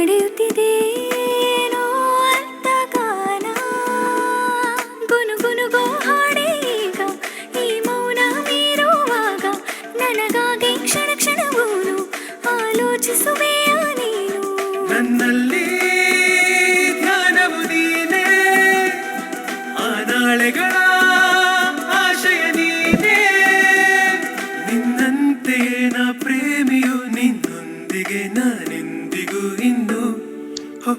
ನಡೆಯುತ್ತಿದೆ ಏನೋ ಅರ್ಥಗಾನ ಗುನುಗುನುಗೋ ಹಾಡೇ ಈಗ ಈ ಮೌನ ಮೀರುವಾಗ ನನಗಾಗಿ ಕ್ಷಣ ಕ್ಷಣವೂನು ಆಲೋಚಿಸುವೆಯ ನೀನು ನನ್ನಲ್ಲಿ ಧ್ಯಾನವು ನೀನೇ ಆ ನಾಳೆಗಳ ಆಶಯ ನೀನೇ ನಿನ್ನಂತೆ ನಾ ಪ್ರೇಮಿಯು ನಿನ್ನೊಂದಿಗೆ ನಾನೆಂದಿಗೂ ಇನ್ನು ಹೊ